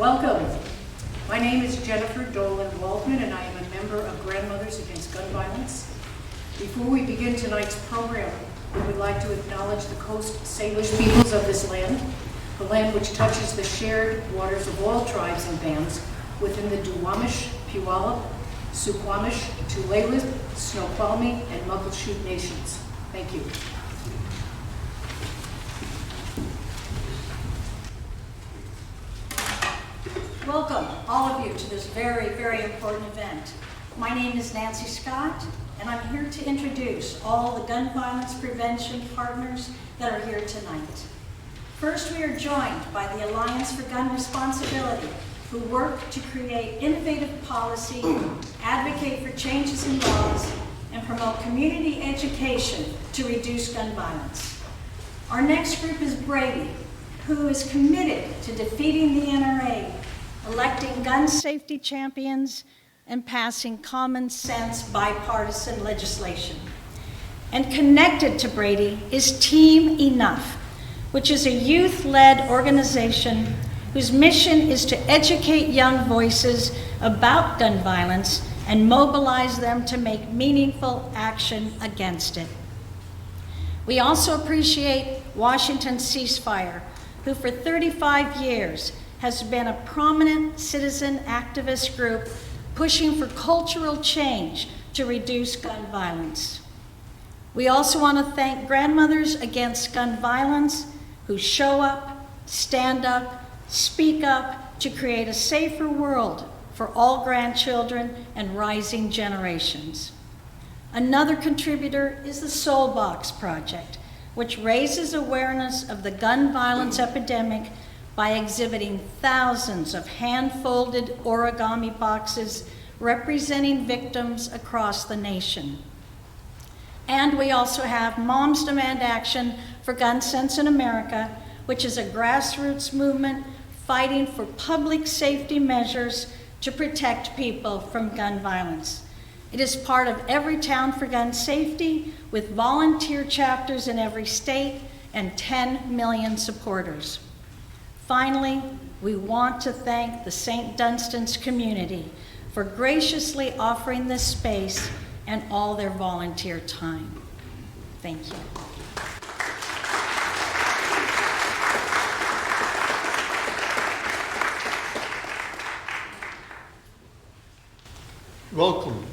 Welcome. My name is Jennifer Dolan Waldman, and I am a member of Grandmothers Against Gun Violence. Before we begin tonight's program, we would like to acknowledge the Coast Salish peoples of this land, the land which touches the shared waters of all tribes and bands within the Duwamish, Puyallup, Suquamish, Tulalip, Snoqualmie, and Muckleshoot nations. Thank you. Welcome, all of you, to this very, very important event. My name is Nancy Scott, and I'm here to introduce all the gun violence prevention partners that are here tonight. First, we are joined by the Alliance for Gun Responsibility, who work to create innovative policy, advocate for changes in laws, and promote community education to reduce gun violence. Our next group is Brady, who is committed to defeating the NRA, electing gun safety champions, and passing common sense bipartisan legislation. And connected to Brady is Team Enough, which is a youth-led organization whose mission is to educate young voices about gun violence and mobilize them to make meaningful action against it. We also appreciate Washington Ceasefire, who for 35 years has been a prominent citizen activist group pushing for cultural change to reduce gun violence. We also want to thank Grandmothers Against Gun Violence, who show up, stand up, speak up to create a safer world for all grandchildren and rising generations. Another contributor is the Soul Box Project, which raises awareness of the gun violence epidemic by exhibiting thousands of hand-folded origami boxes representing victims across the nation. And we also have Moms Demand Action for Gun Sense in America, which is a grassroots movement fighting for public safety measures to protect people from gun violence. It is part of Everytown for Gun Safety, with volunteer chapters in every state and 10 million supporters. Finally, we want to thank the St. Dunstan's community for graciously offering this space and all their volunteer time. Thank you. Welcome.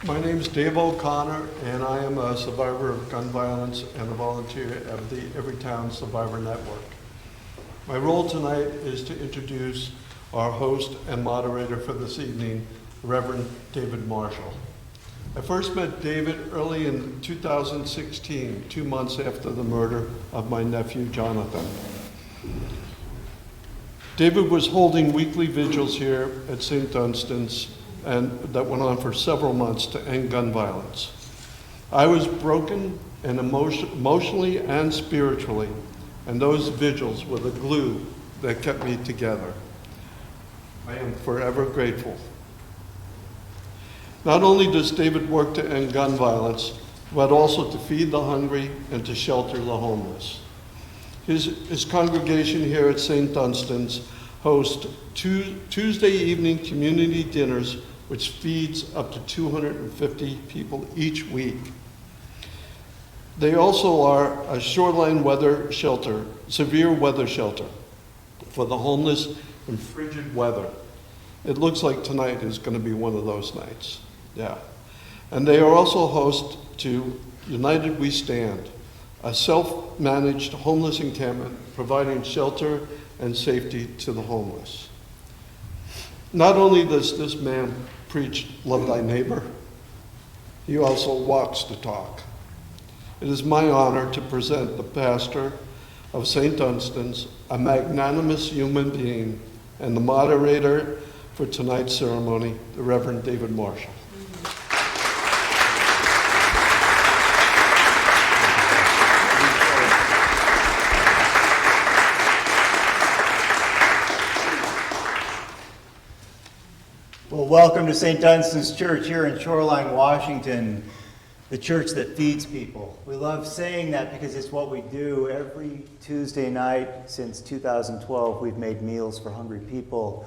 My name is Dave O'Connor, and I am a survivor of gun violence and a volunteer of the Everytown Survivor Network. My role tonight is to introduce our host and moderator for this evening, Reverend David Marshall. I first met David early in 2016, 2 months after the murder of my nephew, Jonathan. David was holding weekly vigils here at St. Dunstan's, and that went on for several months to end gun violence. I was broken and emotionally and spiritually, and those vigils were the glue that kept me together. I am forever grateful. Not only does David work to end gun violence, but also to feed the hungry and to shelter the homeless. His congregation here at St. Dunstan's hosts Tuesday evening community dinners, which feeds up to 250 people each week. They also are a shoreline weather shelter, severe weather shelter for the homeless in frigid weather. It looks like tonight is going to be one of those nights. Yeah. And they are also host to United We Stand, a self-managed homeless encampment providing shelter and safety to the homeless. Not only does this man preach love thy neighbor, he also walks the talk. It is my honor to present the pastor of St. Dunstan's, a magnanimous human being, and the moderator for tonight's ceremony, the Reverend David Marshall. Well, welcome to St. Dunstan's Church here in Shoreline, Washington. the church that feeds people. We love saying that because it's what we do. Every Tuesday night since 2012, we've made meals for hungry people.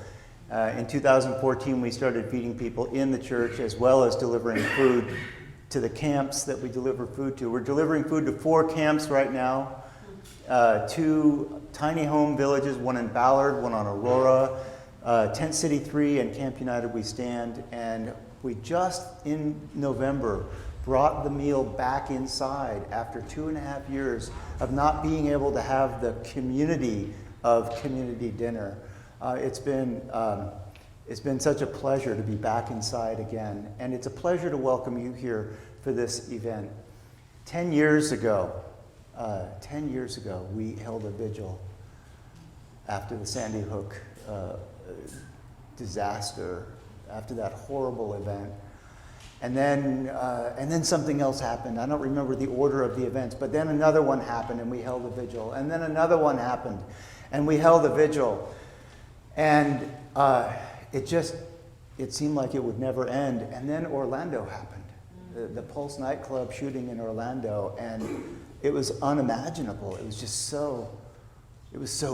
In 2014, we started feeding people in the church as well as delivering food to the camps that we deliver food to. We're delivering food to 4 camps right now, 2 tiny home villages, one in Ballard, one on Aurora, Tent City 3 and Camp United We Stand. And we just in November brought the meal back inside after 2.5 years of not being able to have the community of community dinner. It's been such a pleasure to be back inside again, and it's a pleasure to welcome you here for this event. 10 years ago, we held a vigil after the Sandy Hook disaster, after that horrible event. And then something else happened. I don't remember the order of the events, but then another one happened and we held a vigil. And then another one happened and we held a vigil. And it seemed like it would never end. And then Orlando happened, the Pulse nightclub shooting in Orlando, and it was unimaginable. It was just so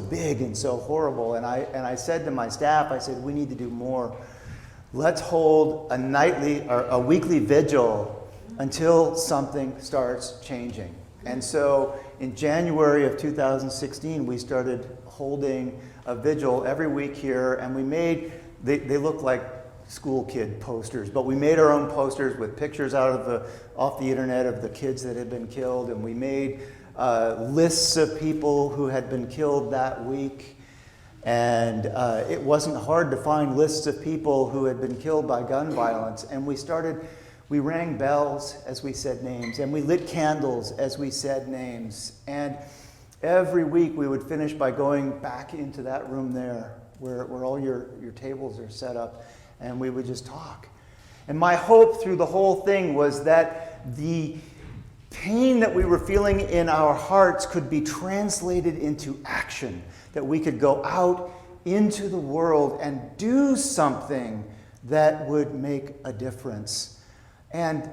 big and so horrible. And I said to my staff, I said, we need to do more. Let's hold a nightly or a weekly vigil until something starts changing. And so in January of 2016, we started holding a vigil every week here, and we made, they look like school kid posters, but we made our own posters with pictures off the internet of the kids that had been killed, and we made lists of people who had been killed that week. And it wasn't hard to find lists of people who had been killed by gun violence, and we rang bells as we said names, and we lit candles as we said names. And every week we would finish by going back into that room there where all your tables are set up, and we would just talk. And my hope through the whole thing was that the pain that we were feeling in our hearts could be translated into action, that we could go out into the world and do something that would make a difference. And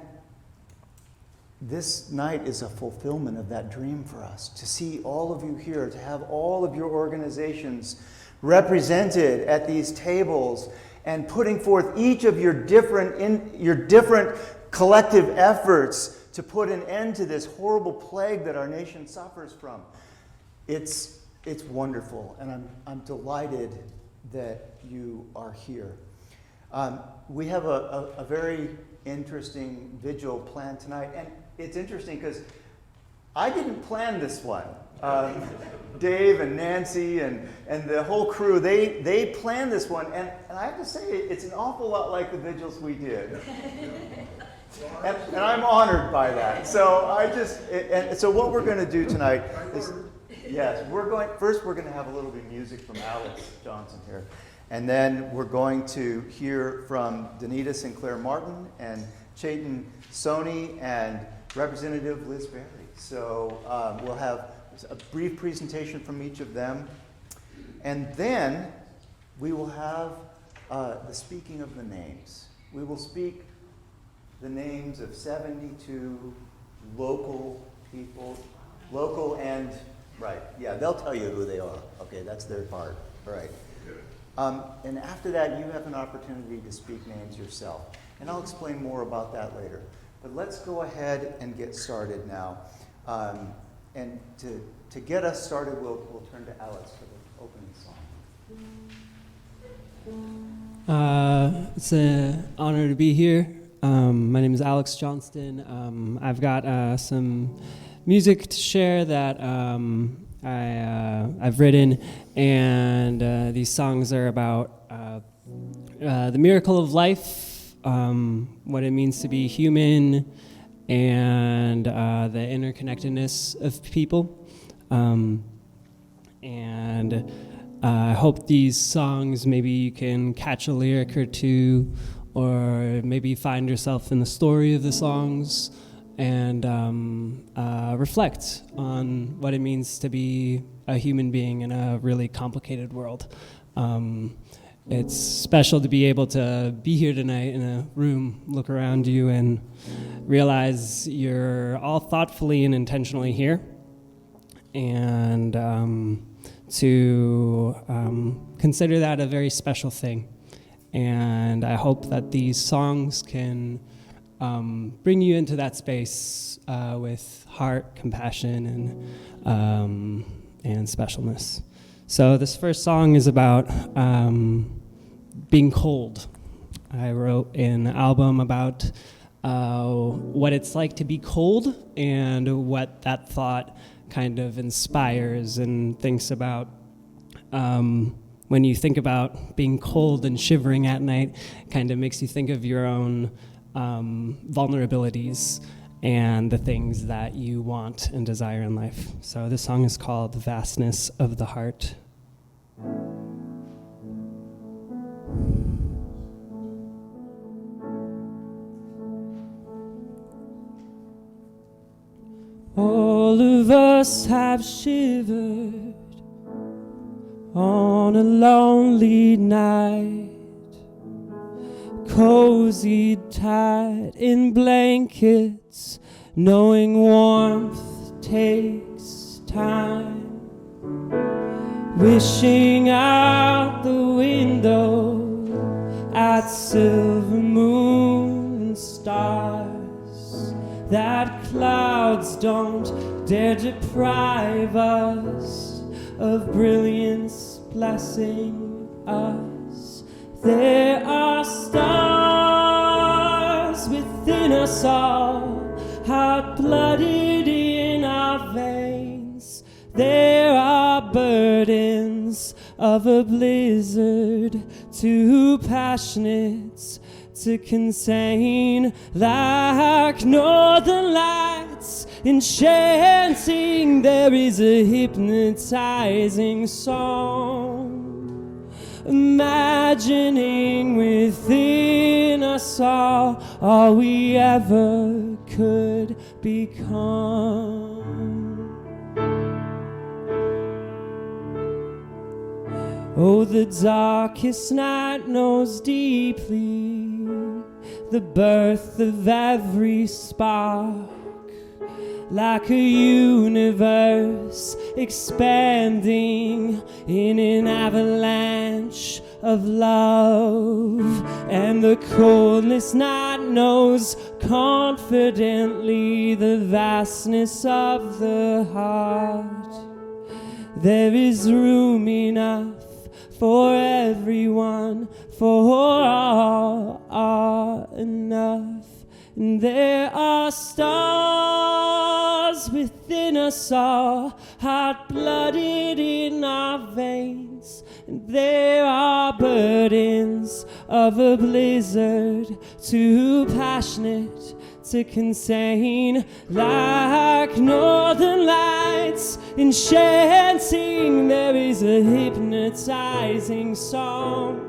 this night is a fulfillment of that dream for us, to see all of you here, to have all of your organizations represented at these tables and putting forth each of your different collective efforts to put an end to this horrible plague that our nation suffers from. It's wonderful, and I'm delighted that you are here. We have a very interesting vigil planned tonight, and it's interesting because I didn't plan this one. Dave and Nancy and the whole crew, they planned this one, and I have to say it's an awful lot like the vigils we did. And I'm honored by that. So so what we're going to do tonight is, yes, we're going to have a little bit of music from Alex Johnson here. And then we're going to hear from Danita Sinclair Martin and Chayton Soni and Representative Liz Berry. So we'll have a brief presentation from each of them. And then we will have the speaking of the names. We will speak the names of 72 local people, local and, right, yeah, they'll tell you who they are. Okay, that's their part, right. And after that, you have an opportunity to speak names yourself. And I'll explain more about that later. But let's go ahead and get started now. And to get us started, we'll turn to Alex for the opening song. It's an honor to be here. My name is Alex Johnston. I've got some music to share that I've written, and these songs are about the miracle of life, what it means to be human, and the interconnectedness of people. And I hope these songs, maybe you can catch a lyric or two, or maybe find yourself in the story of the songs, and reflect on what it means to be a human being in a really complicated world. it's special to be able to be here tonight in a room, look around you, and realize you're all thoughtfully and intentionally here, and to consider that a very special thing. And I hope that these songs can bring you into that space with heart, compassion, and specialness. So this first song is about being cold. I wrote an album about what it's like to be cold and what that thought kind of inspires and thinks about. When you think about being cold and shivering at night, kind of makes you think of your own vulnerabilities and the things that you want and desire in life. So this song is called Vastness of the Heart. All of us have shivered on a lonely night, cozy tight in blankets, knowing warmth takes time, wishing out the window at silver moon and stars, that clouds don't dare deprive us of brilliance blessing us. There are stars within us all, hot-blooded in our veins. There are burdens of a blizzard, too passionate to contain, like northern lights enchanting. There is a hypnotizing song, imagining within us all we ever could become. Oh, the darkest night knows deeply the birth of every spark, like a universe expanding in an avalanche of love. And the coldness night knows confidently the vastness of the heart. There is room enough for everyone, for all are enough. And there are stars within us all, hot-blooded in our veins. And there are burdens of a blizzard, too passionate to contain, like northern lights enchanting. There is a hypnotizing song,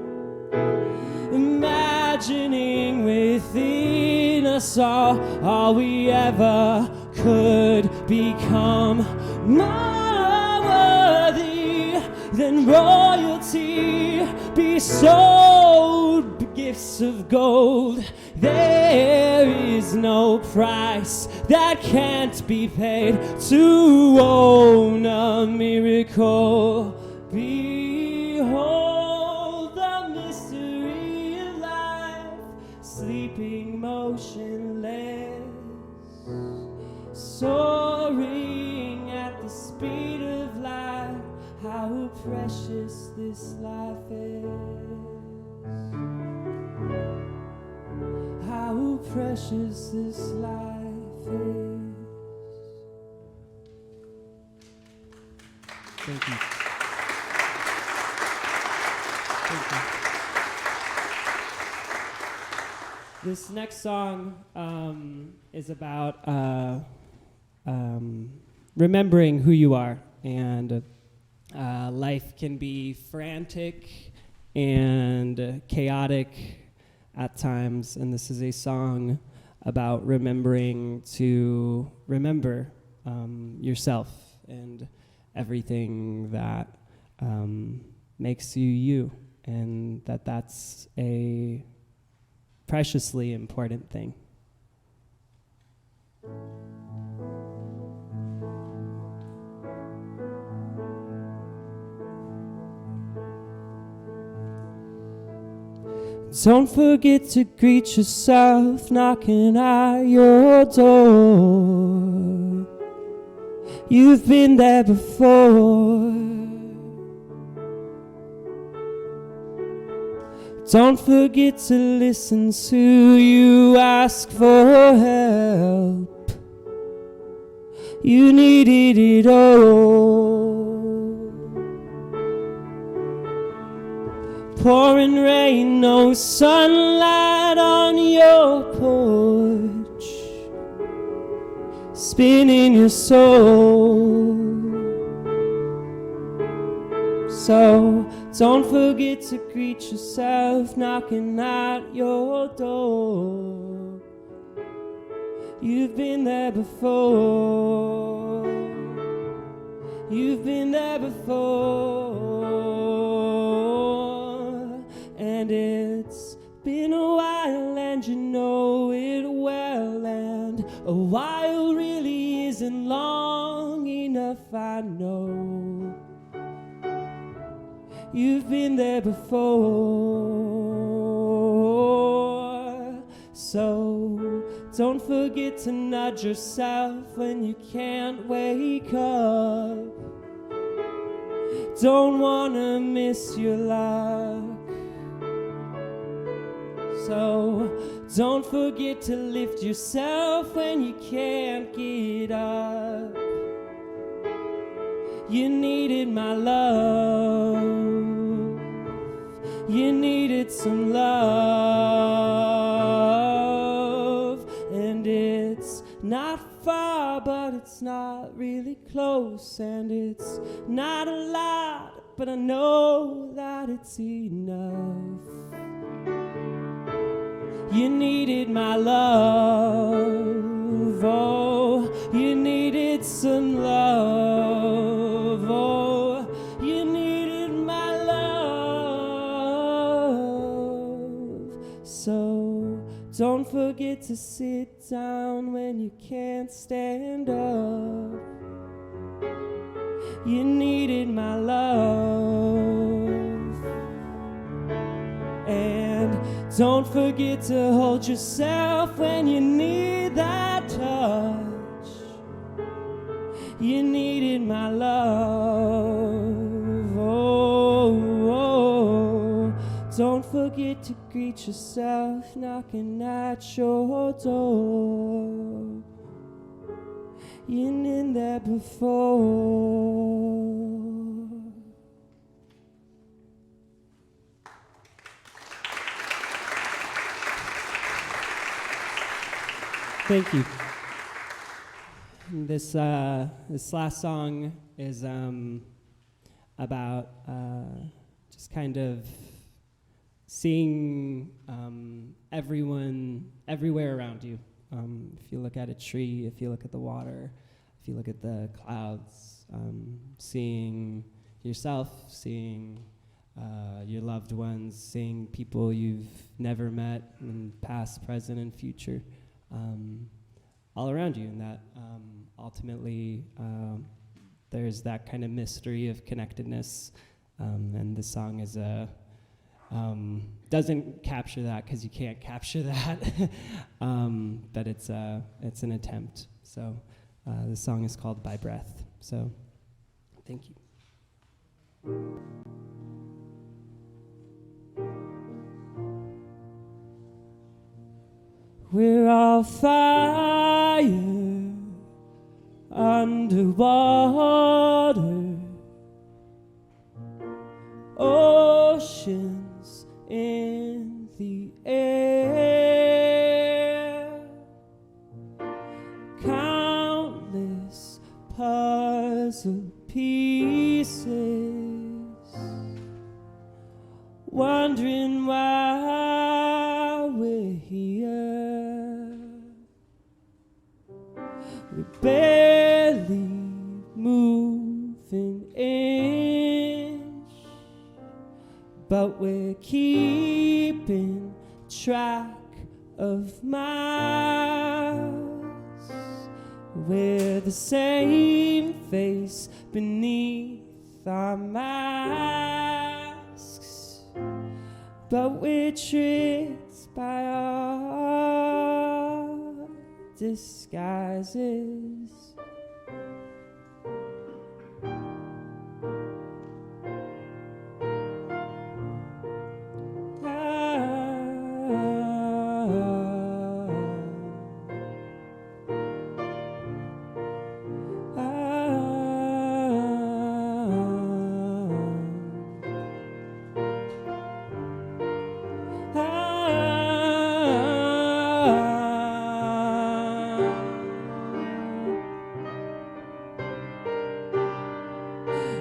imagining within us all we ever could become, more worthy than royalty, be sold gifts of gold. There is no price that can't be paid to own a miracle. Behold the mystery of life, sleeping motionless, soaring at the speed of light. How precious this life is. How precious this life is. Thank you. Thank you. This next song is about remembering who you are. And life can be frantic and chaotic at times, and this is a song about remembering to remember yourself and everything that makes you you. and that's a preciously important thing. Don't forget to greet yourself knocking at your door. You've been there before. Don't forget to listen to you ask for help. You needed it all. Pouring rain, no sunlight on your porch, spinning your soul. So don't forget to greet yourself knocking at your door. You've been there before. You've been there before. And it's been a while and you know it well, and a while really isn't long enough, I know. You've been there before. So don't forget to nudge yourself when you can't wake up. Don't wanna miss your luck. So don't forget to lift yourself when you can't get up. You needed my love. You needed some love. And it's not far, but it's not really close. And it's not a lot, but I know that it's enough. You needed my love, oh, you needed some love, oh, you needed my love. So don't forget to sit down when you can't stand up. You needed my love. And don't forget to hold yourself when you need that touch. You needed my love. Oh, oh. Don't forget to greet yourself knocking at your door. You've been there before. Thank you. This last song is about just kind of seeing everyone everywhere around you. If you look at a tree, if you look at the water, if you look at the clouds, seeing yourself, seeing your loved ones, seeing people you've never met in past, present, and future. All around you, and that ultimately there's that kind of mystery of connectedness, and this song is doesn't capture that because you can't capture that, but it's an attempt. So the song is called By Breath. So thank you. We're all fire underwater, oceans in the air, countless puzzle pieces, wondering why we're here. We're barely moving inch but we're keeping track of miles. We're the same face beneath our masks, but we're tricked by our disguises.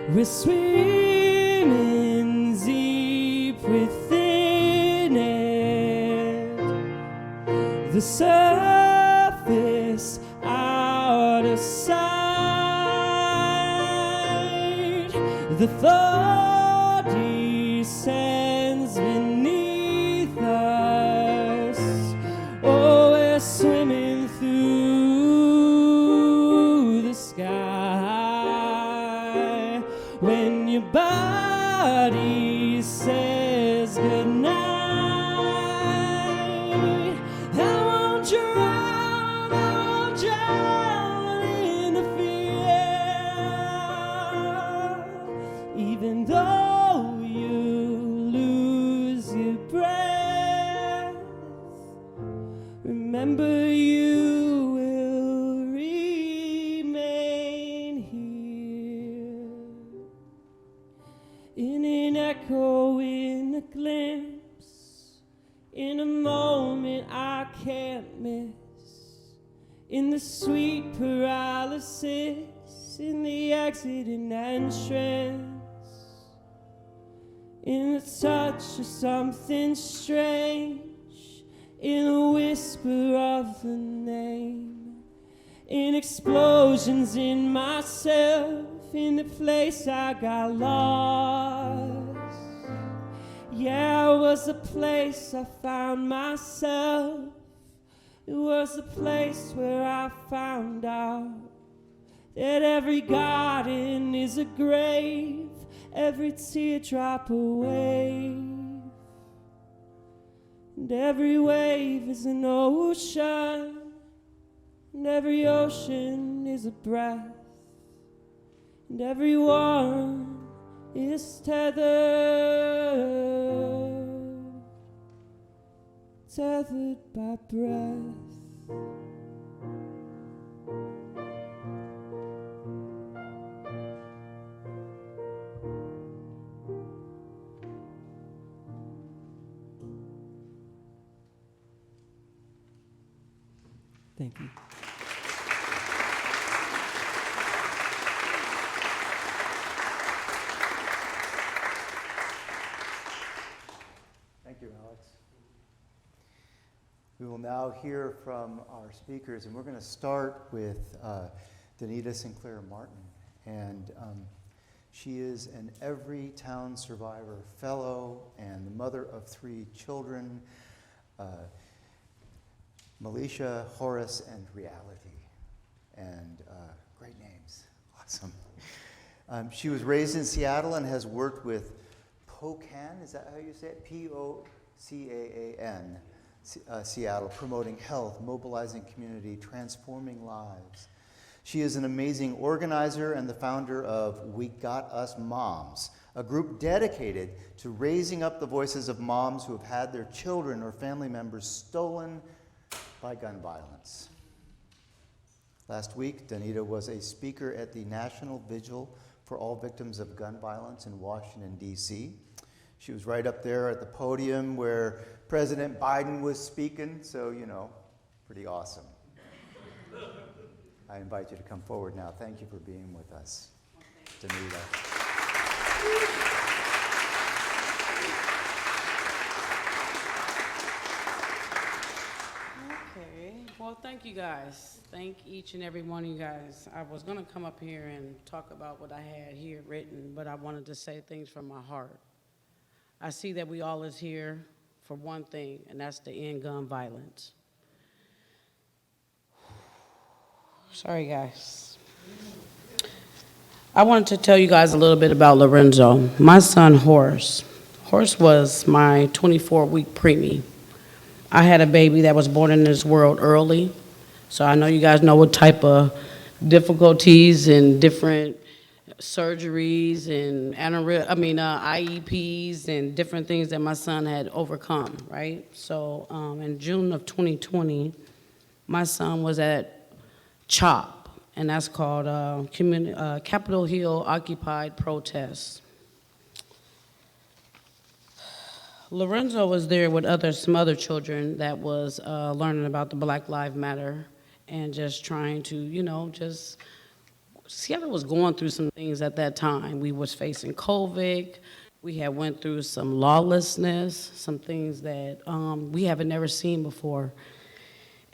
We're swimming deep within it, the surface out of sight. The thought descends beneath us. Oh, we're swimming through the sky. When your body says goodnight, I won't drown in the fear. Even though you lose your breath, remember you will remain here. In an echo, in a glimpse, in a moment I can't miss, in the sweet paralysis, in the exit and entrance, in the touch of something strange, in a whisper of the name, in explosions in myself, in the place I got lost. Yeah, it was the place I found myself. It was the place where I found out that every garden is a grave, every teardrop a wave, and every wave is an ocean, and every ocean is a breath, and everyone is tethered by breath. Thank you. Thank you, Alex. We will now hear from our speakers, and we're going to start with Danita Sinclair Martin. And she is an Everytown Survivor Fellow and the mother of 3 children, Militia, Horace, and Reality. And great names. Awesome. She was raised in Seattle and has worked with POCAN, is that how you say it? POCAAN, Seattle, promoting health, mobilizing community, transforming lives. She is an amazing organizer and the founder of We Got Us Moms, a group dedicated to raising up the voices of moms who have had their children or family members stolen by gun violence. Last week, Danita was a speaker at the National Vigil for all victims of gun violence in Washington, D.C. She was right up there at the podium where President Biden was speaking, so, you know, pretty awesome. I invite you to come forward now. Thank you for being with us, Danita. Okay, well, thank you guys. Thank each and every one of you guys. I was going to come up here and talk about what I had here written, but I wanted to say things from my heart. I see that we all is here for one thing, and that's to end gun violence. Sorry, guys. I wanted to tell you guys a little bit about Lorenzo. My son, Horace. Horace was my 24-week preemie. I had a baby that was born in this world early, so I know you guys know what type of difficulties and different surgeries and IEPs and different things that my son had overcome, right? So in June of 2020, my son was at CHOP, and that's called Capitol Hill Occupied Protest. Lorenzo was there with some other children that was learning about the Black Lives Matter and just trying to, Seattle was going through some things at that time. We was facing COVID. We had went through some lawlessness, some things that we haven't never seen before.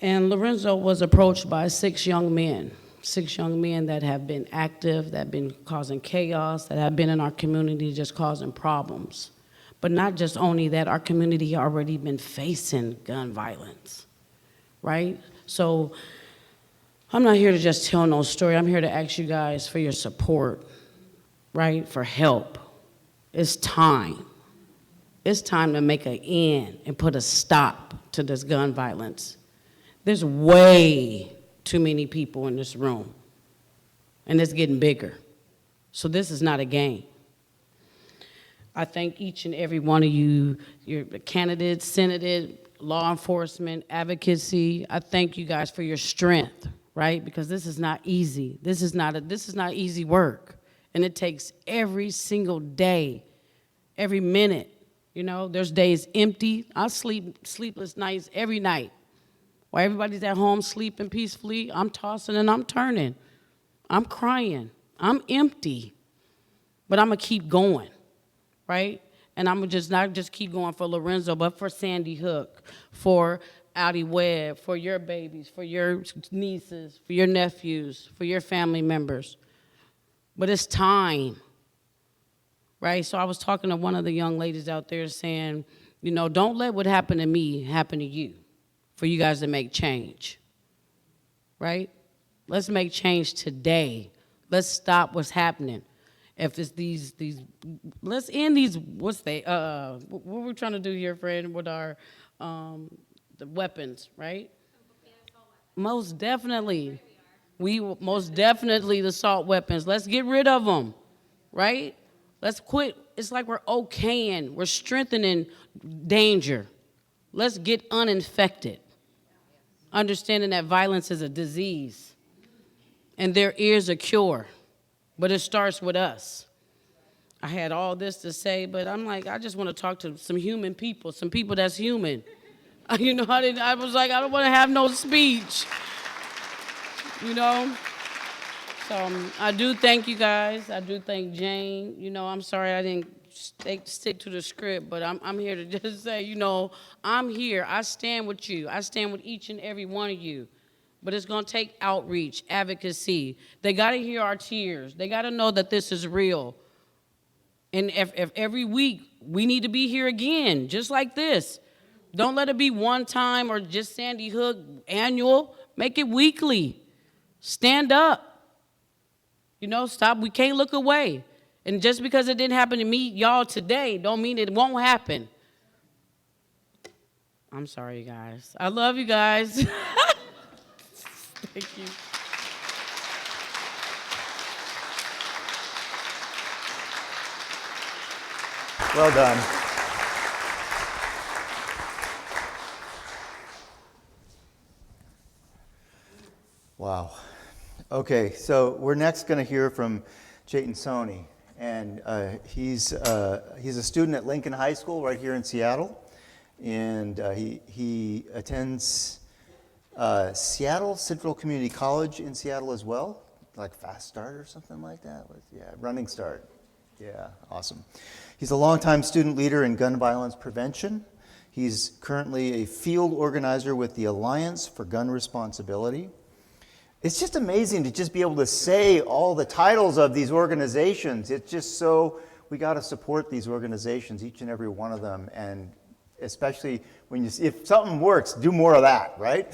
And Lorenzo was approached by 6 young men that have been active, that have been causing chaos, that have been in our community just causing problems. But not just only that, our community already been facing gun violence, right? So I'm not here to just tell no story. I'm here to ask you guys for your support, right? For help. It's time. It's time to make an end and put a stop to this gun violence. There's way too many people in this room, and it's getting bigger. So this is not a game. I thank each and every one of you, your candidates, senators, law enforcement, advocacy. I thank you guys for your strength, right? Because this is not easy. This is not easy work, and it takes every single day, every minute. There's days empty. I sleep sleepless nights every night. While everybody's at home sleeping peacefully, I'm tossing and I'm turning. I'm crying. I'm empty. But I'm going to keep going, right? And I'm going to not just keep going for Lorenzo, but for Sandy Hook, for Addie Webb, for your babies, for your nieces, for your nephews, for your family members. But it's time, right? So I was talking to one of the young ladies out there saying, don't let what happened to me happen to you, for you guys to make change, right? Let's make change today. Let's stop what's happening. If it's these, let's end these, what we're trying to do here, friend, with our, the weapons, right? Most definitely. Most definitely the assault weapons. Let's get rid of them, right? Let's quit. It's like we're okaying, we're strengthening danger. Let's get uninfected. Understanding that violence is a disease and there is a cure, but it starts with us. I had all this to say, but I'm like, I just want to talk to some human people, some people that's human. I was like, I don't want to have no speech, So I do thank you guys. I do thank Jane. I'm sorry I didn't stick to the script, but I'm here to just say, I'm here. I stand with you. I stand with each and every one of you. But it's going to take outreach, advocacy. They got to hear our tears. They got to know that this is real. And if every week we need to be here again, just like this. Don't let it be one time or just Sandy Hook annual. Make it weekly. Stand up. Stop. We can't look away. And just because it didn't happen to me, y'all, today, don't mean it won't happen. I'm sorry, you guys. I love you guys. Thank you. Well done. Wow. Okay, so we're next going to hear from Jayton Sony, and he's a student at Lincoln High School right here in Seattle, and he attends Seattle Central Community College in Seattle as well, like Fast Start or something like that. Yeah, Running Start. Yeah, awesome. He's a longtime student leader in gun violence prevention. He's currently a field organizer with the Alliance for Gun Responsibility. It's just amazing to just be able to say all the titles of these organizations. It's just so we got to support these organizations, each and every one of them, and especially when if something works, do more of that, right?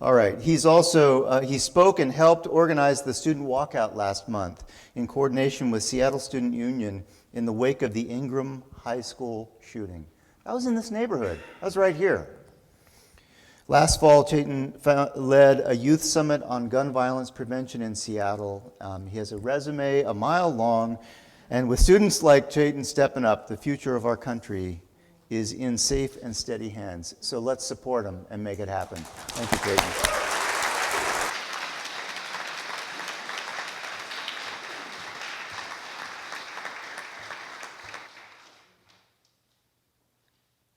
All right. He's also, he spoke and helped organize the student walkout last month in coordination with Seattle Student Union in the wake of the Ingram High School shooting. That was in this neighborhood. That was right here. Last fall, Chayton led a youth summit on gun violence prevention in Seattle. He has a resume a mile long, and with students like Chayton stepping up, the future of our country is in safe and steady hands. So let's support him and make it happen. Thank you, Chayton.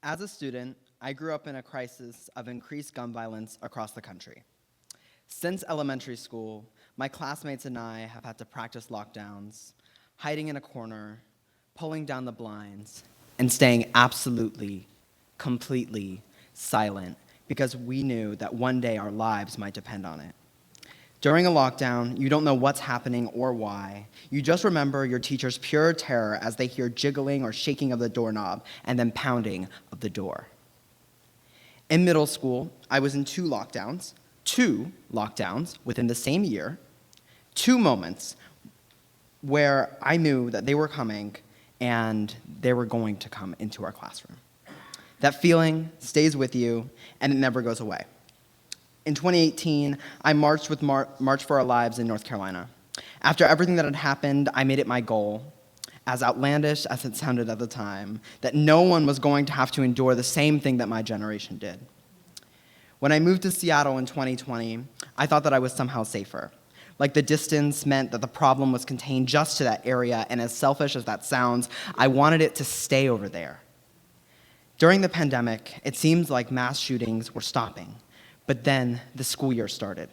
As a student, I grew up in a crisis of increased gun violence across the country. Since elementary school, my classmates and I have had to practice lockdowns, hiding in a corner, pulling down the blinds, and staying absolutely, completely silent because we knew that one day our lives might depend on it. During a lockdown, you don't know what's happening or why. You just remember your teacher's pure terror as they hear jiggling or shaking of the doorknob and then pounding of the door. In middle school, I was in two lockdowns within the same year, 2 moments where I knew that they were coming and they were going to come into our classroom. That feeling stays with you and it never goes away. In 2018, I marched with March for Our Lives in North Carolina. After everything that had happened, I made it my goal, as outlandish as it sounded at the time, that no one was going to have to endure the same thing that my generation did. When I moved to Seattle in 2020, I thought that I was somehow safer. Like the distance meant that the problem was contained just to that area, and as selfish as that sounds, I wanted it to stay over there. During the pandemic, it seemed like mass shootings were stopping. But then the school year started.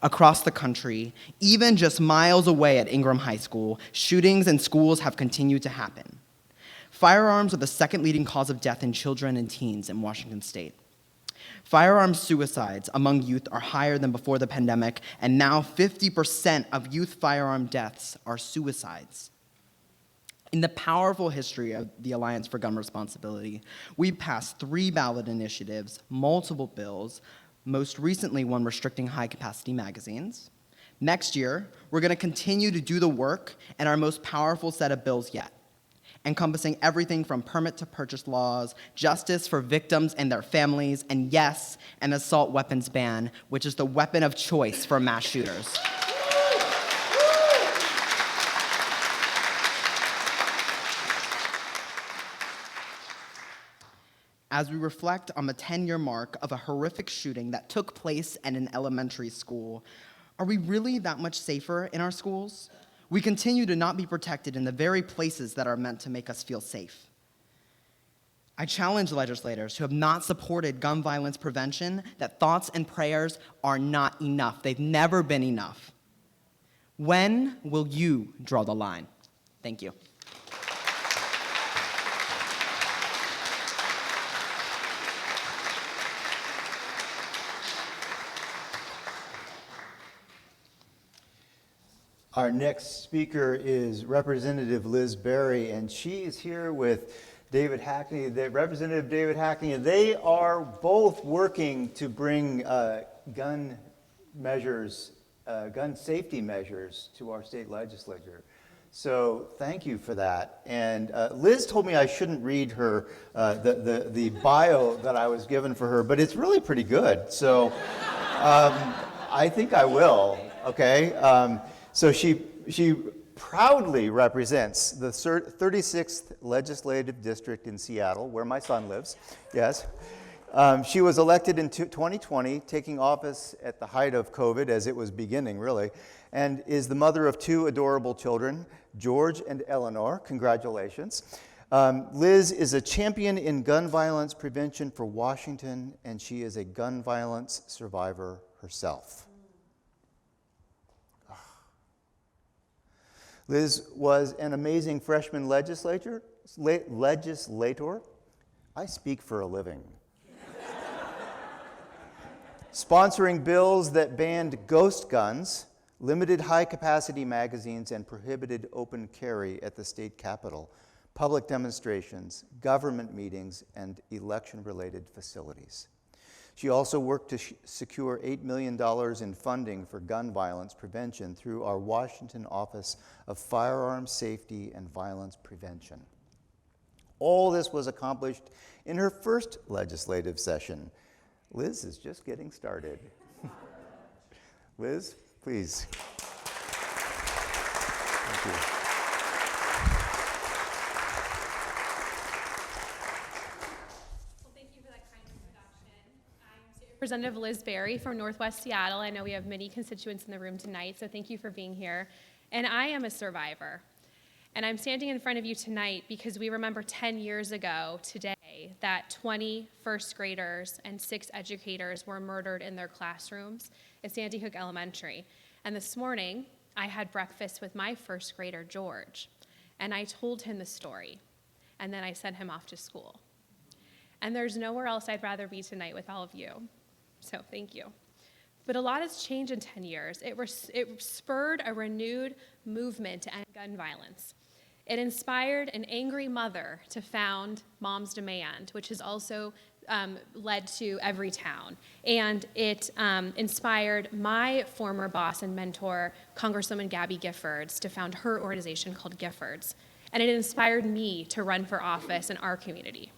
Across the country, even just miles away at Ingram High School, shootings in schools have continued to happen. Firearms are the second leading cause of death in children and teens in Washington state. Firearm suicides among youth are higher than before the pandemic, and now 50% of youth firearm deaths are suicides. In the powerful history of the Alliance for Gun Responsibility, we've passed 3 ballot initiatives, multiple bills, most recently one restricting high-capacity magazines. Next year, we're going to continue to do the work in our most powerful set of bills yet, encompassing everything from permit to purchase laws, justice for victims and their families, and yes, an assault weapons ban, which is the weapon of choice for mass shooters. As we reflect on the 10-year mark of a horrific shooting that took place at an elementary school, are we really that much safer in our schools? We continue to not be protected in the very places that are meant to make us feel safe. I challenge legislators who have not supported gun violence prevention that thoughts and prayers are not enough. They've never been enough. When will you draw the line? Thank you. Our next speaker is Representative Liz Berry, and she is here with David Hackney, Representative David Hackney, and they are both working to bring gun safety measures to our state legislature. So thank you for that. And Liz told me I shouldn't read her the bio that I was given for her, but it's really pretty good. So I think I will. Okay. So she proudly represents the 36th Legislative District in Seattle, where my son lives. Yes. She was elected in 2020, taking office at the height of COVID, as it was beginning, really, and is the mother of 2 adorable children, George and Eleanor. Congratulations. Liz is a champion in gun violence prevention for Washington, and she is a gun violence survivor herself. Liz was an amazing freshman legislator. I speak for a living. Sponsoring bills that banned ghost guns, limited high-capacity magazines, and prohibited open carry at the state capitol. public demonstrations, government meetings, and election-related facilities. She also worked to secure $8 million in funding for gun violence prevention through our Washington Office of Firearms Safety and Violence Prevention. All this was accomplished in her first legislative session. Liz is just getting started. Liz, please. Thank you. Well, thank you for that kind introduction. I'm State Representative Liz Berry from Northwest Seattle. I know we have many constituents in the room tonight, so thank you for being here. And I am a survivor. And I'm standing in front of you tonight because we remember 10 years ago today that 20 first graders and 6 educators were murdered in their classrooms at Sandy Hook Elementary. And this morning, I had breakfast with my first grader, George, and I told him the story, and then I sent him off to school. And there's nowhere else I'd rather be tonight with all of you, so thank you. But a lot has changed in 10 years. It spurred a renewed movement to end gun violence. It inspired an angry mother to found Mom's Demand, which has also led to Everytown. And it inspired my former boss and mentor, Congresswoman Gabby Giffords, to found her organization called Giffords. And it inspired me to run for office in our community.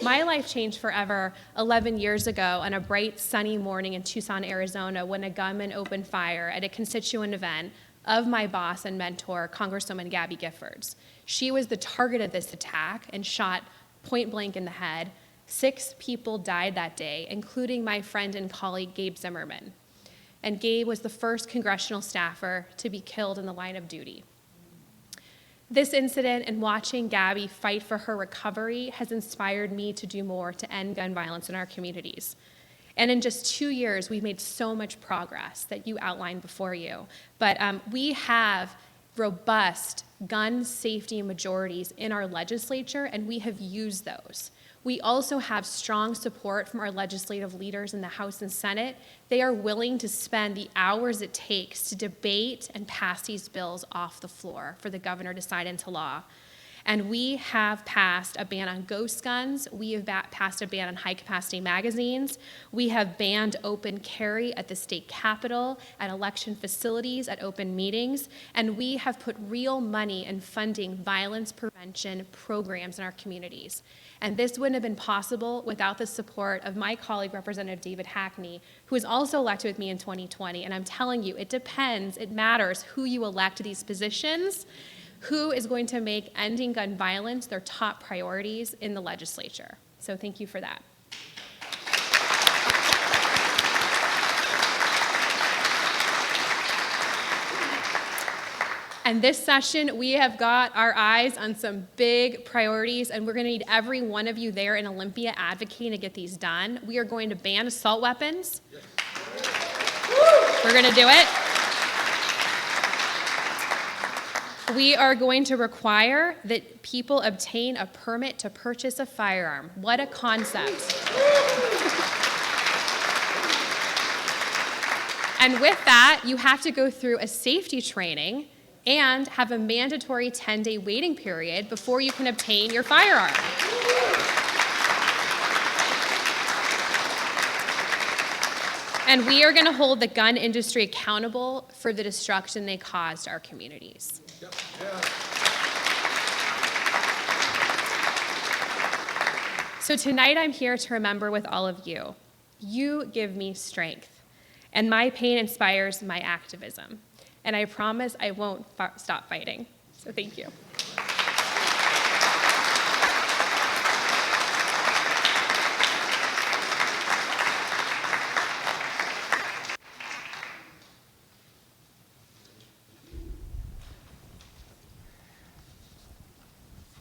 My life changed forever 11 years ago on a bright, sunny morning in Tucson, Arizona, when a gunman opened fire at a constituent event of my boss and mentor, Congresswoman Gabby Giffords. She was the target of this attack and shot point blank in the head. 6 people died that day, including my friend and colleague, Gabe Zimmerman. And Gabe was the first congressional staffer to be killed in the line of duty. This incident and watching Gabby fight for her recovery has inspired me to do more to end gun violence in our communities. And in just 2 years, we've made so much progress that you outlined before you. But we have robust gun safety majorities in our legislature, and we have used those. We also have strong support from our legislative leaders in the House and Senate. They are willing to spend the hours it takes to debate and pass these bills off the floor for the governor to sign into law. And we have passed a ban on ghost guns. We have passed a ban on high-capacity magazines. We have banned open carry at the state capitol, at election facilities, at open meetings. And we have put real money in funding violence prevention programs in our communities. And this wouldn't have been possible without the support of my colleague, Representative David Hackney, who was also elected with me in 2020. And I'm telling you, it depends, it matters who you elect to these positions, who is going to make ending gun violence their top priorities in the legislature. So thank you for that. And this session, we have got our eyes on some big priorities, and we're going to need every one of you there in Olympia advocating to get these done. We are going to ban assault weapons. Yes. We're going to do it. We are going to require that people obtain a permit to purchase a firearm. What a concept. And with that, you have to go through a safety training and have a mandatory 10-day waiting period before you can obtain your firearm. And we are going to hold the gun industry accountable for the destruction they caused our communities. Yep. Yeah. So tonight I'm here to remember with all of you. You give me strength, and my pain inspires my activism. And I promise I won't stop fighting. So thank you.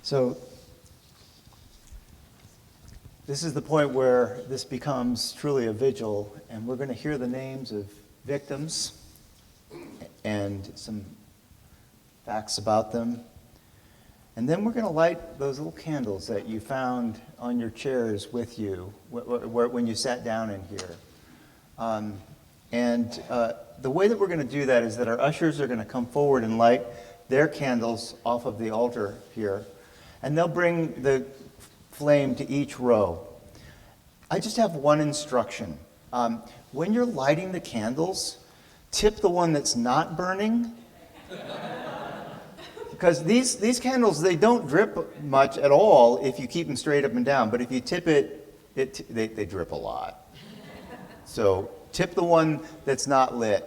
So this is the point where this becomes truly a vigil, and we're going to hear the names of victims and some facts about them. And then we're going to light those little candles that you found on your chairs with you when you sat down in here. The way that we're going to do that is that our ushers are going to come forward and light their candles off of the altar here. and they'll bring the flame to each row. I just have one instruction. When you're lighting the candles, tip the one that's not burning. Because these candles, they don't drip much at all if you keep them straight up and down. But if you tip they drip a lot. So tip the one that's not lit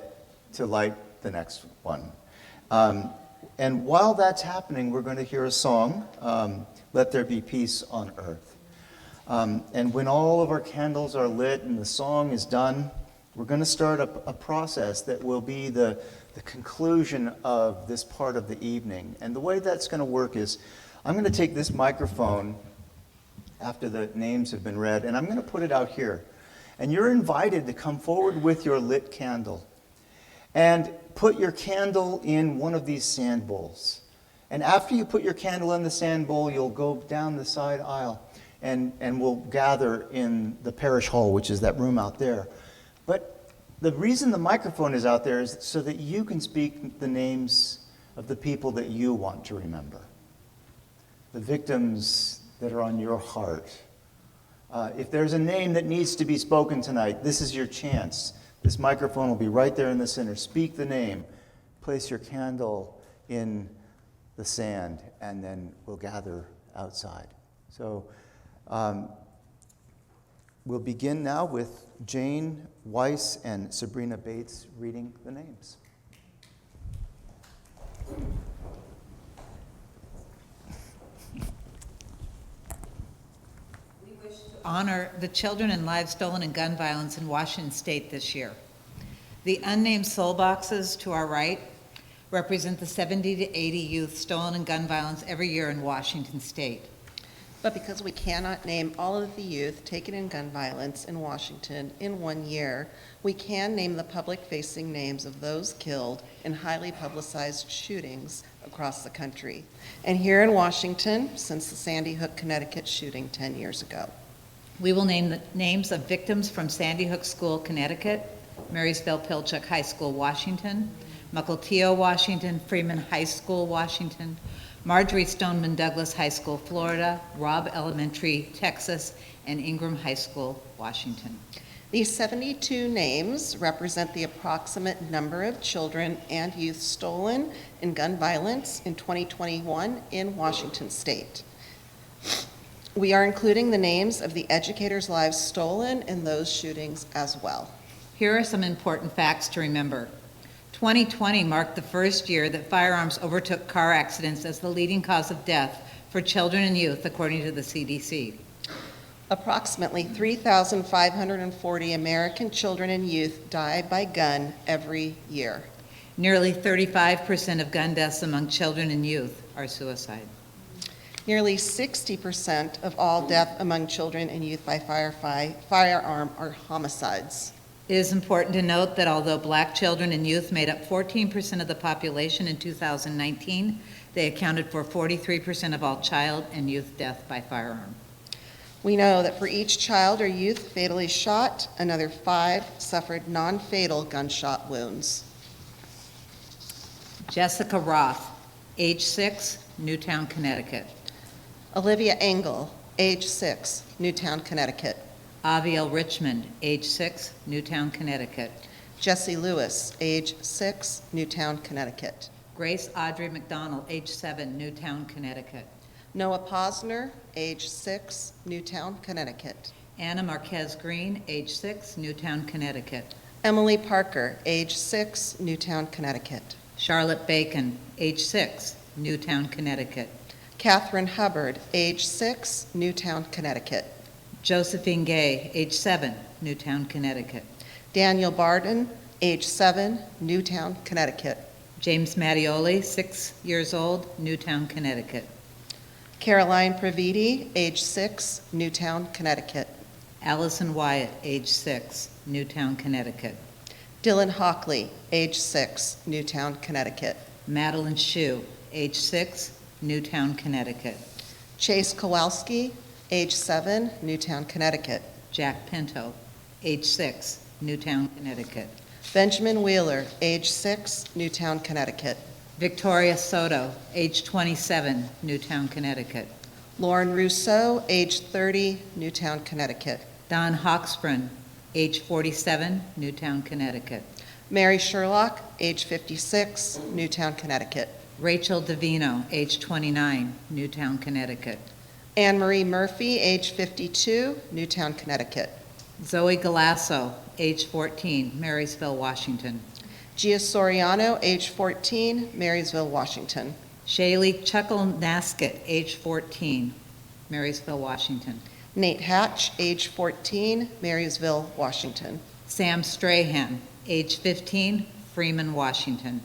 to light the next one. And while that's happening, we're going to hear a song, Let There Be Peace on Earth. And when all of our candles are lit and the song is done, we're going to start a process that will be the conclusion of this part of the evening. And the way that's going to work is I'm going to take this microphone after the names have been read, and I'm going to put it out here. And you're invited to come forward with your lit candle and put your candle in one of these sand bowls. And after you put your candle in the sand bowl, you'll go down the side aisle and we'll gather in the parish hall, which is that room out there. But the reason the microphone is out there is so that you can speak the names of the people that you want to remember, the victims that are on your heart. If there's a name that needs to be spoken tonight, this is your chance. This microphone will be right there in the center. Speak the name. Place your candle in the sand, and then we'll gather outside. So we'll begin now with Jane Weiss and Sabrina Bates reading the names. Honor the children and lives stolen in gun violence in Washington State this year. The unnamed soul boxes to our right represent the 70 to 80 youth stolen in gun violence every year in Washington State. But because we cannot name all of the youth taken in gun violence in Washington in 1 year, we can name the public-facing names of those killed in highly publicized shootings across the country. And here in Washington, since the Sandy Hook, Connecticut shooting 10 years ago. We will name the names of victims from Sandy Hook School, Connecticut, Marysville Pilchuck High School, Washington, Mukilteo, Washington, Freeman High School, Washington, Marjorie Stoneman Douglas High School, Florida, Robb Elementary, Texas, and Ingram High School, Washington. These 72 names represent the approximate number of children and youth stolen in gun violence in 2021 in Washington State. We are including the names of the educators' lives stolen in those shootings as well. Here are some important facts to remember. 2020 marked the first year that firearms overtook car accidents as the leading cause of death for children and youth, according to the CDC. Approximately 3,540 American children and youth die by gun every year. Nearly 35% of gun deaths among children and youth are suicide. Nearly 60% of all death among children and youth by firearm are homicides. It is important to note that although black children and youth made up 14% of the population in 2019, they accounted for 43% of all child and youth death by firearm. We know that for each child or youth fatally shot, another 5 suffered non-fatal gunshot wounds. Jessica Roth, age 6, Newtown, Connecticut. Olivia Engel, age 6, Newtown, Connecticut. Aviel Richmond, age 6, Newtown, Connecticut. Jesse Lewis, age 6, Newtown, Connecticut. Grace Audrey McDonald, age 7, Newtown, Connecticut. Noah Posner, age 6, Newtown, Connecticut. Anna Marquez Green, age 6, Newtown, Connecticut. Emily Parker, age 6, Newtown, Connecticut. Charlotte Bacon, age 6, Newtown, Connecticut. Catherine Hubbard, age 6, Newtown, Connecticut. Josephine Gay, age 7, Newtown, Connecticut. Daniel Barden, age 7, Newtown, Connecticut. James Mattioli, 6 years old, Newtown, Connecticut. Caroline Praviti, age 6, Newtown, Connecticut. Allison Wyatt, age 6, Newtown, Connecticut. Dylan Hockley, age 6, Newtown, Connecticut. Madeline Shue, age 6, Newtown, Connecticut. Chase Kowalski, age 7, Newtown, Connecticut. Jack Pinto, age 6, Newtown, Connecticut. Benjamin Wheeler, age 6, Newtown, Connecticut. Victoria Soto, age 27, Newtown, Connecticut. Lauren Rousseau, age 30, Newtown, Connecticut. Don Hawksbrun, age 47, Newtown, Connecticut. Mary Sherlock, age 56, Newtown, Connecticut. Rachel Davino, age 29, Newtown, Connecticut. Anne Marie Murphy, age 52, Newtown, Connecticut. Zoe Galasso, age 14, Marysville, Washington. Gia Soriano, age 14, Marysville, Washington. Shaylee Chuckle Naskett, age 14, Marysville, Washington. Nate Hatch, age 14, Marysville, Washington. Sam Strahan, age 15, Freeman, Washington.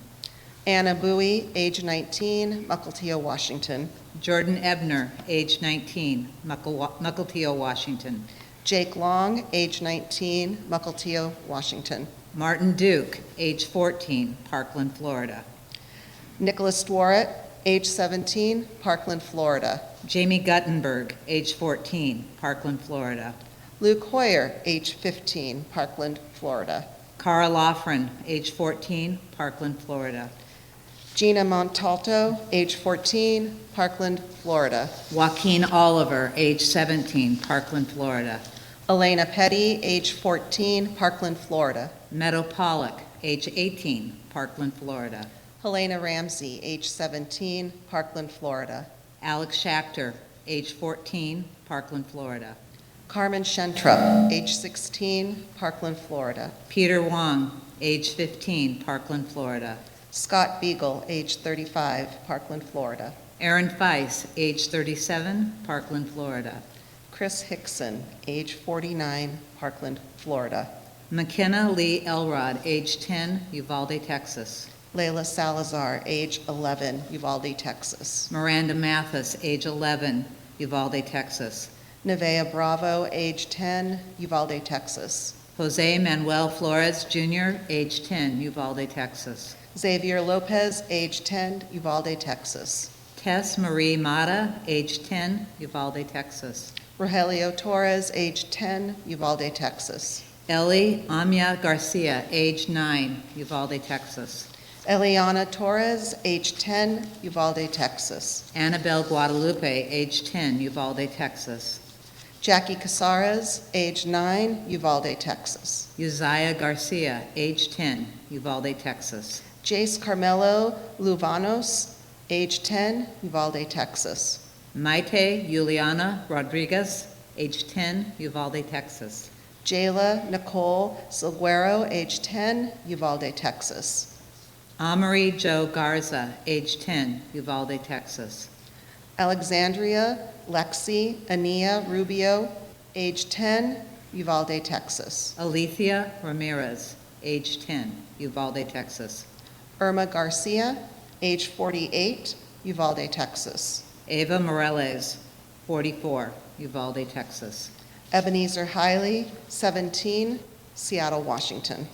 Anna Bowie, age 19, Mukilteo, Washington. Jordan Ebner, age 19, Mukilteo, Washington. Jake Long, age 19, Mukilteo, Washington. Martin Duke, age 14, Parkland, Florida. Nicholas Dworet, age 17, Parkland, Florida. Jamie Guttenberg, age 14, Parkland, Florida. Luke Hoyer, age 15, Parkland, Florida. Cara Loughran, age 14, Parkland, Florida. Gina Montalto, age 14, Parkland, Florida. Joaquin Oliver, age 17, Parkland, Florida. Elena Petty, age 14, Parkland, Florida. Meadow Pollock, age 18, Parkland, Florida. Helena Ramsey, age 17, Parkland, Florida. Alex Schachter, age 14, Parkland, Florida. Carmen Shentrup, age 16, Parkland, Florida. Peter Wong, age 15, Parkland, Florida. Scott Beagle, age 35, Parkland, Florida. Aaron Feiss, age 37, Parkland, Florida. Chris Hickson, age 49, Parkland, Florida. McKenna Lee Elrod, age 10, Uvalde, Texas. Layla Salazar, age 11, Uvalde, Texas. Miranda Mathis, age 11, Uvalde, Texas. Nevaeh Bravo, age 10, Uvalde, Texas. Jose Manuel Flores Jr., age 10, Uvalde, Texas. Xavier Lopez, age 10, Uvalde, Texas. Tess Marie Mata, age 10, Uvalde, Texas. Rogelio Torres, age 10, Uvalde, Texas. Ellie Amia Garcia, age 9, Uvalde, Texas. Eliana Torres, age 10, Uvalde, Texas. Annabelle Guadalupe, age 10, Uvalde, Texas. Jackie Casares, age 9, Uvalde, Texas. Uzziah Garcia, age 10, Uvalde, Texas. Jace Carmelo Luvanos, age 10, Uvalde, Texas. Maite Juliana Rodriguez, age 10, Uvalde, Texas. Jayla Nicole Silguero, age 10, Uvalde, Texas. Amory Joe Garza, age 10, Uvalde, Texas. Alexandria Lexi Ania Rubio, age 10, Uvalde, Texas. Alethea Ramirez, age 10, Uvalde, Texas. Irma Garcia, age 48, Uvalde, Texas. Ava Morales, 44, Uvalde, Texas. Ebenezer Hiley, 17, Seattle, Washington.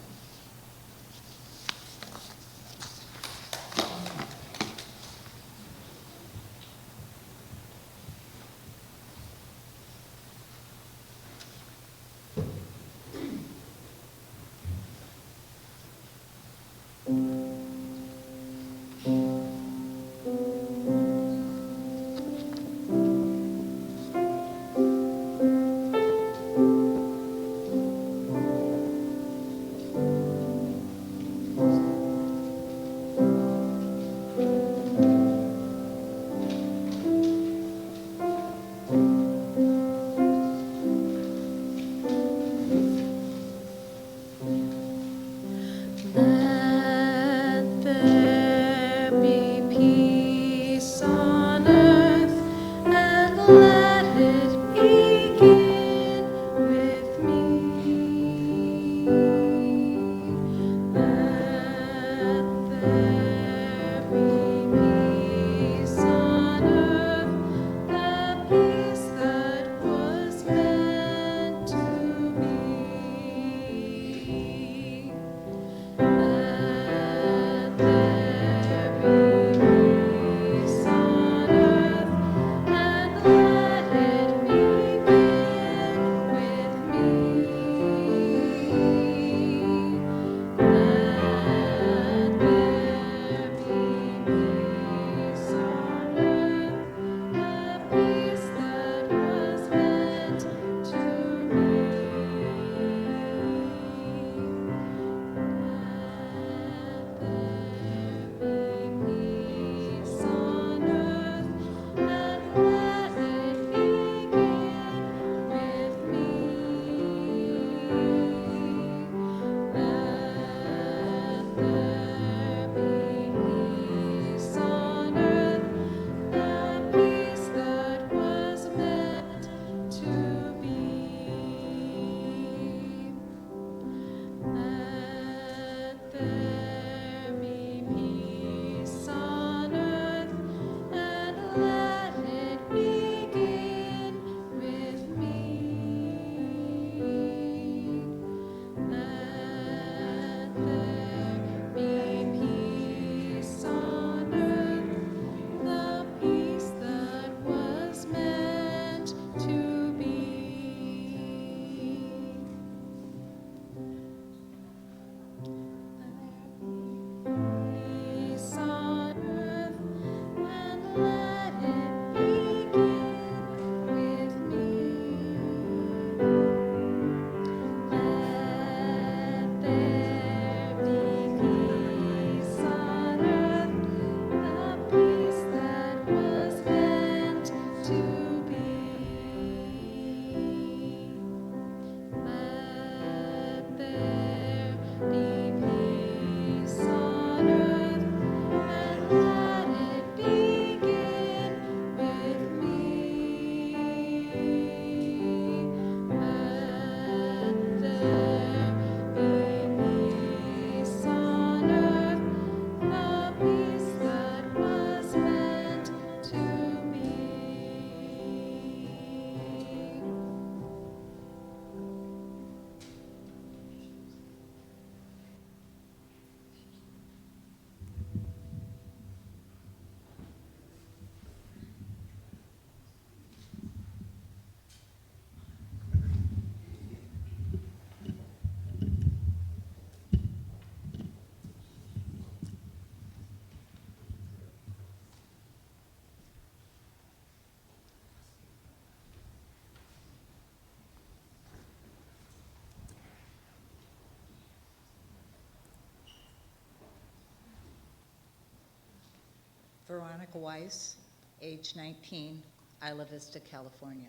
Veronica Weiss, age 19, Isla Vista, California.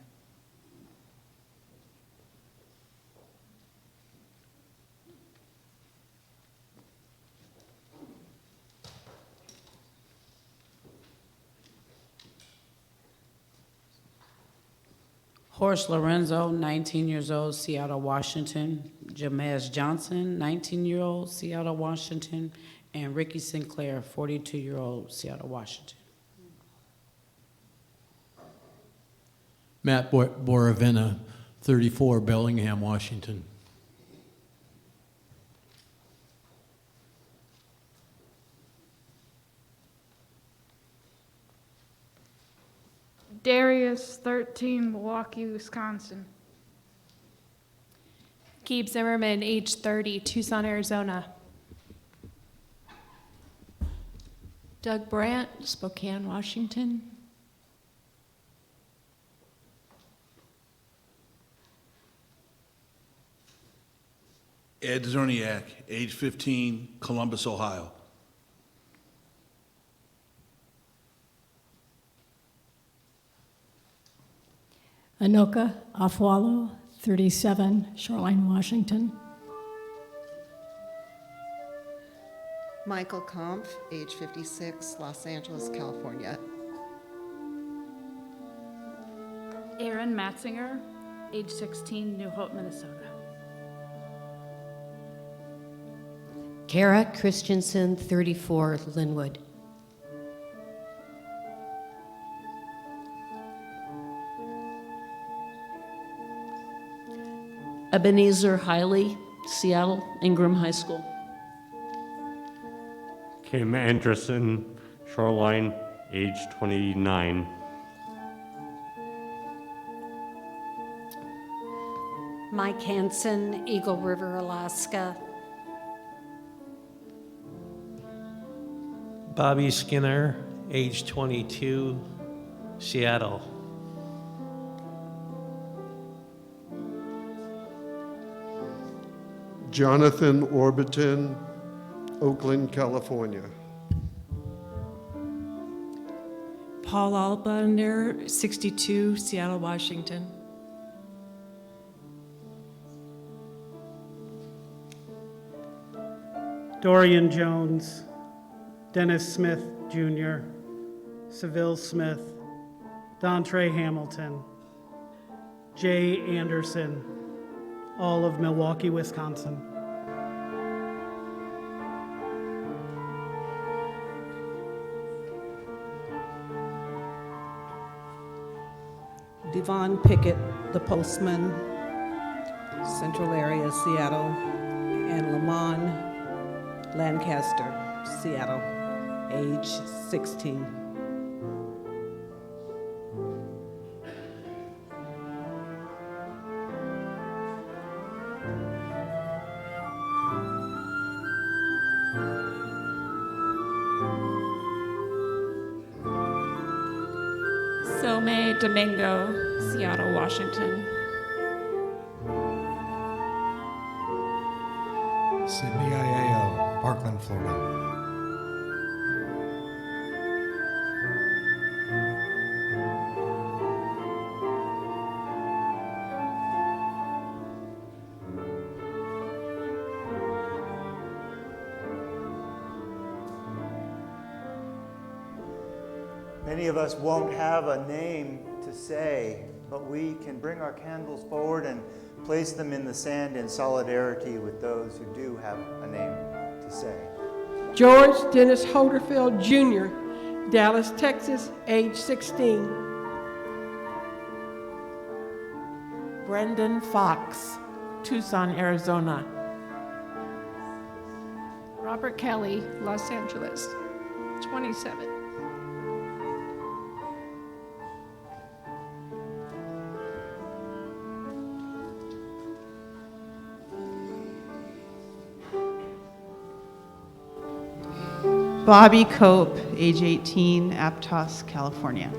Horace Lorenzo, 19 years old, Seattle, Washington. Jamez Johnson, 19-year-old, Seattle, Washington. And Ricky Sinclair, 42-year-old, Seattle, Washington. Matt Boravina, 34, Bellingham, Washington. Darius, 13, Milwaukee, Wisconsin. Gabe Zimmerman, age 30, Tucson, Arizona. Doug Brandt, Spokane, Washington. Ed Zerniak, age 15, Columbus, Ohio. Anoka Afwalo, 37, Shoreline, Washington. Michael Kampf, age 56, Los Angeles, California. Aaron Matzinger, age 16, New Hope, Minnesota. Kara Christensen, 34, Linwood. Ebenezer Hiley, Seattle, Ingram High School. Kim Anderson, Shoreline, age 29. Mike Hansen, Eagle River, Alaska. Bobby Skinner, age 22, Seattle. Jonathan Orbiton, Oakland, California. Paul Albander, 62, Seattle, Washington. Dorian Jones, Dennis Smith Jr., Seville Smith, Dontre Hamilton, Jay Anderson, all of Milwaukee, Wisconsin. Devon Pickett, the postman, Central Area, Seattle, and Lamont Lancaster, Seattle, age 16. Silme Domingo, Seattle, Washington. Sydney Iao, Parkland, Florida. Many of us won't have a name to say, but we can bring our candles forward and place them in the sand in solidarity with those who do have a name to say. George Dennis Holderfield Jr., Dallas, Texas, age 16. Brendan Fox, Tucson, Arizona. Robert Kelly, Los Angeles, 27. Bobby Cope, age 18, Aptos, California.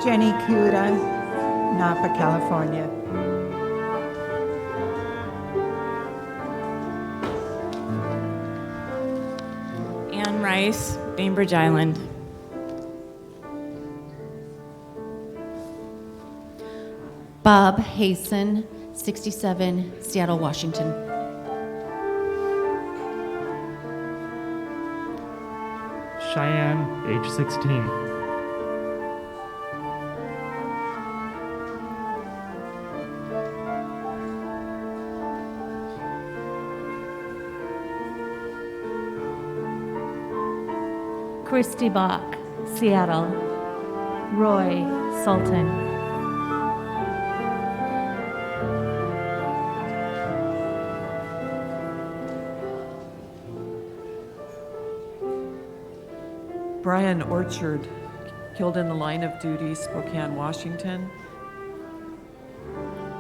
Jenny Cuda, Napa, California. Ann Rice, Bainbridge Island. Bob Hasten, 67, Seattle, Washington. Cheyenne, age 16. Christy Bach, Seattle. Roy Sultan. Brian Orchard, killed in the line of duty, Spokane, Washington.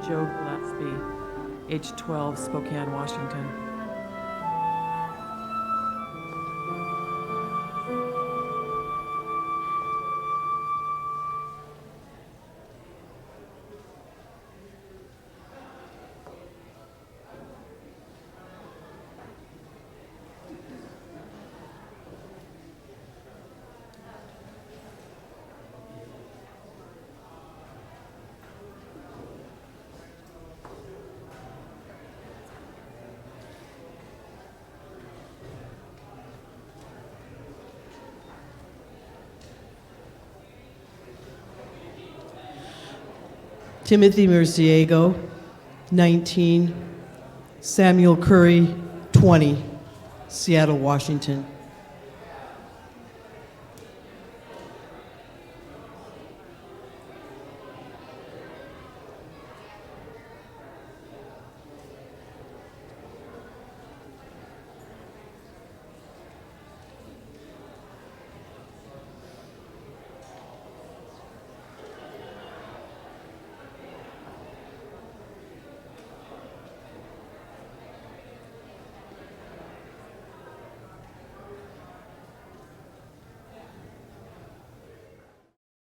Joe Gillespie, age 12, Spokane, Washington. Timothy Murciego, 19. Samuel Curry, 20. Seattle, Washington.